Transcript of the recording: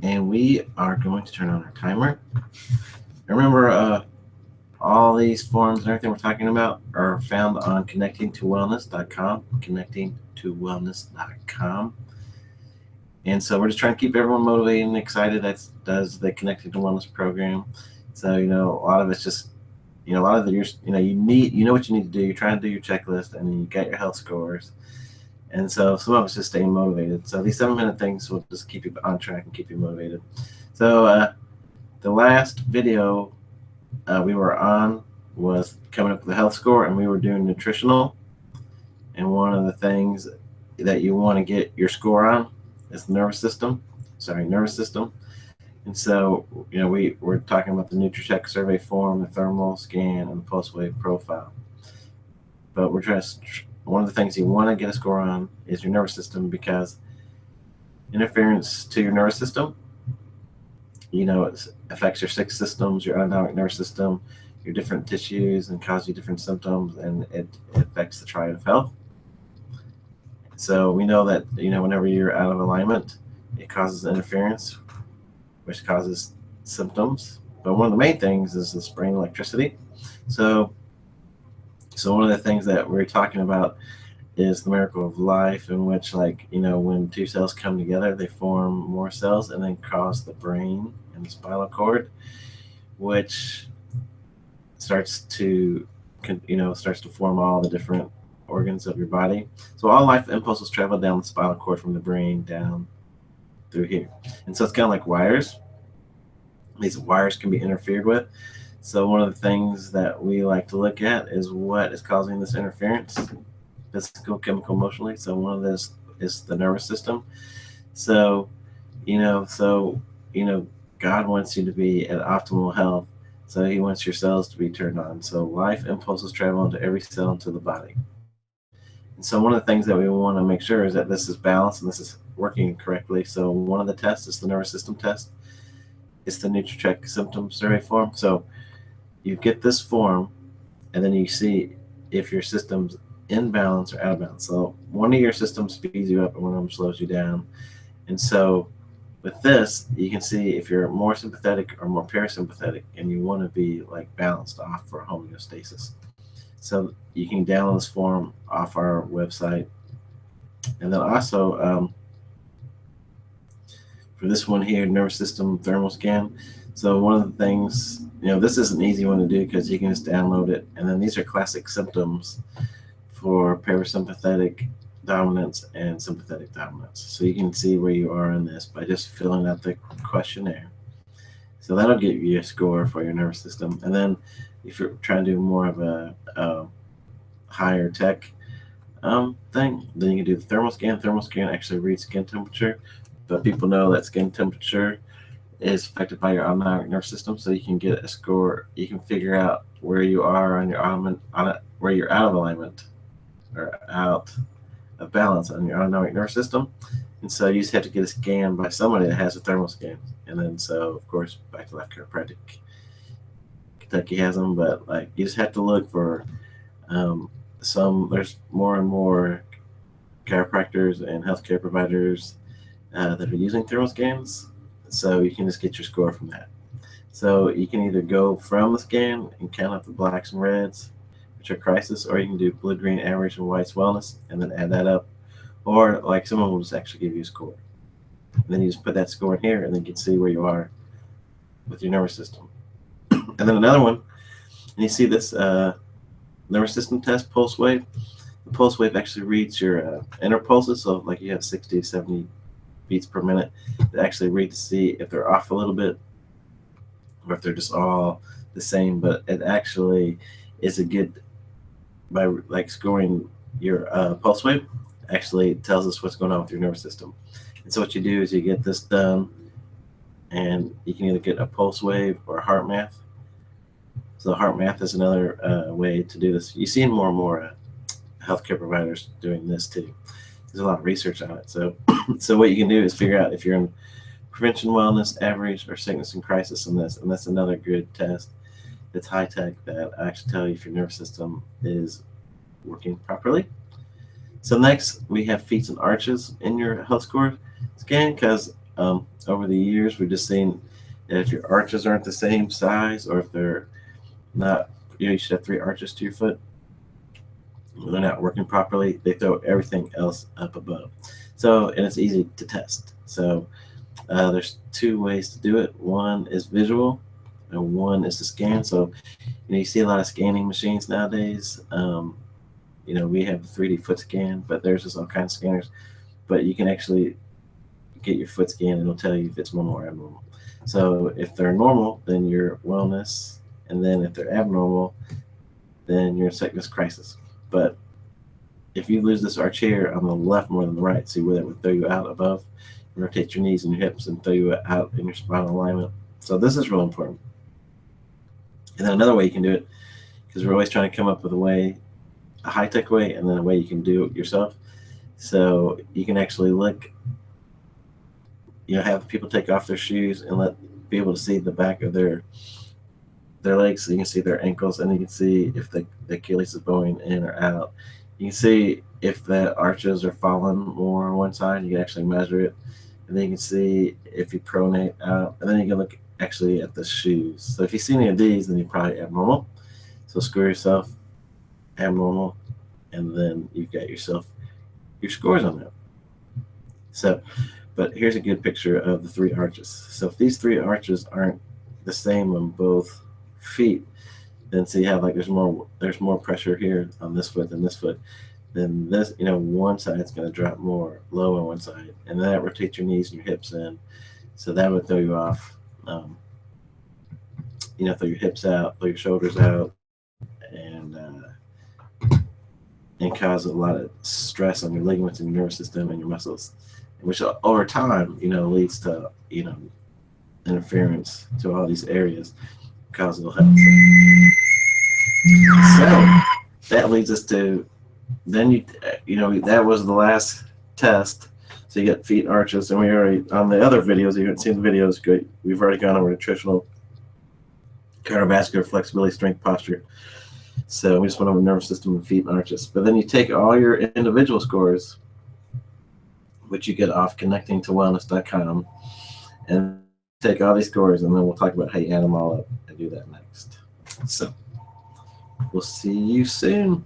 and we are going to turn on our timer. Remember, all these forms and everything we're talking about are found on connectingtowellness.com, connectingtowellness.com. And so we're just trying to keep everyone motivated and excited. That does the Connecting to Wellness program. So, a lot of it's just, a lot of you know what you need to do. You're trying to do your checklist, and then you get your health scores. And so some of us just staying motivated. So these 7-minute things will just keep you on track and keep you motivated. So the last video we were on was coming up with a health score, and we were doing nutritional. And one of the things that you want to get your score on is the nervous system. And so, we're talking about the NutriCheck survey form, the thermal scan, and the pulse wave profile. But one of the things you want to get a score on is your nervous system, because interference to your nervous system, it affects your 6 systems, your autonomic nervous system, your different tissues, and causes you different symptoms, and it affects the triad of health. So we know that, whenever you're out of alignment, it causes interference, which causes symptoms. But one of the main things is this brain electricity. So one of the things that we're talking about is the miracle of life, in which, when 2 cells come together, they form more cells and then cause the brain and the spinal cord, which starts to form all the different organs of your body. So all life impulses travel down the spinal cord from the brain down through here. And so it's kind of like wires. These wires can be interfered with. So one of the things that we like to look at is what is causing this interference, physical, chemical, emotionally. So one of this is the nervous system. So, God wants you to be at optimal health. So he wants your cells to be turned on. So life impulses travel into every cell into the body. And so one of the things that we want to make sure is that this is balanced and this is working correctly. So one of the tests is the nervous system test. It's the NutriCheck symptom survey form. So you get this form, and then you see if your system's in balance or out of balance. So one of your systems speeds you up and one of them slows you down. And so with this, you can see if you're more sympathetic or more parasympathetic, and you want to be balanced off for homeostasis. So you can download this form off our website. And then also for this one here, nervous system thermal scan. So one of the things, this is an easy one to do because you can just download it. And then these are classic symptoms for parasympathetic dominance and sympathetic dominance. So you can see where you are in this by just filling out the questionnaire. So that'll give you a score for your nervous system. And then if you're trying to do more of a higher tech thing, then you can do the thermal scan. Thermal scan actually reads skin temperature, but people know that skin temperature is affected by your autonomic nervous system. So you can get a score. You can figure out where you are on your where you're out of alignment or out of balance on your autonomic nervous system. And so you just have to get a scan by somebody that has a thermal scan. And then, so of course, Back to Life Chiropractic Kentucky has them, but you just have to look for there's more and more chiropractors and healthcare providers that are using thermal scans. So you can just get your score from that. So you can either go from the scan and count up the blacks and reds, which are crisis, or you can do blue, green, average, and white's wellness, and then add that up. Or someone will just actually give you a score. And then you just put that score in here, and then you can see where you are with your nervous system. And then another one, and you see this nervous system test, pulse wave. The pulse wave actually reads your inner pulses. So you have 60 to 70 beats per minute. It actually reads to see if they're off a little bit or if they're just all the same. But it actually is a good, by scoring your pulse wave, actually tells us what's going on with your nervous system. And so what you do is you get this done, and you can either get a pulse wave or a heart math. So heart math is another way to do this. You see more and more healthcare providers doing this too. There's a lot of research on it. So what you can do is figure out if you're in prevention, wellness, average, or sickness and crisis in this. And that's another good test. It's high tech that actually tell you if your nervous system is working properly. So next we have feats and arches in your health score scan, because over the years, we've just seen that if your arches aren't the same size, or if they're not, you should have 3 arches to your foot, they're not working properly, they throw everything else up above. So, and it's easy to test. So there's 2 ways to do it. One is visual, and one is to scan. So you see a lot of scanning machines nowadays. We have the 3D foot scan, but there's just all kinds of scanners. But you can actually get your foot scanned, and it'll tell you if it's normal or abnormal. So if they're normal, then you're wellness, and then if they're abnormal, then you're in sickness crisis. But if you lose this arch here on the left more than the right, see where that would throw you out above, rotate your knees and your hips and throw you out in your spinal alignment. So this is real important. And then another way you can do it, because we're always trying to come up with a high-tech way, and then a way you can do it yourself. So you can actually look, have people take off their shoes and be able to see the back of their legs, so you can see their ankles, and you can see if the Achilles is going in or out. You can see if the arches are falling more on one side. You can actually measure it, and then you can see if you pronate out, and then you can look actually at the shoes. So if you see any of these, then you're probably abnormal. So square yourself, abnormal, and then you've got yourself your scores on that. So, but here's a good picture of the 3 arches. So if these 3 arches aren't the same on both feet, then see how there's more pressure here on this foot than this foot. Then this, one side's going to drop more low on one side, and then that rotates your knees and your hips in. So that would throw you off. Throw your hips out, throw your shoulders out, and cause a lot of stress on your ligaments and your nervous system and your muscles, which over time, leads to, interference to all these areas, cause ill health. So that leads us to, then that was the last test. So you get feet arches, and we already, on the other videos, you haven't seen the videos, we've already gone over nutritional, cardiovascular, flexibility, strength, posture. So we just went over nervous system and feet and arches. But then you take all your individual scores, which you get off connectingtowellness.com, and take all these scores, and then we'll talk about how you add them all up and do that next. So we'll see you soon.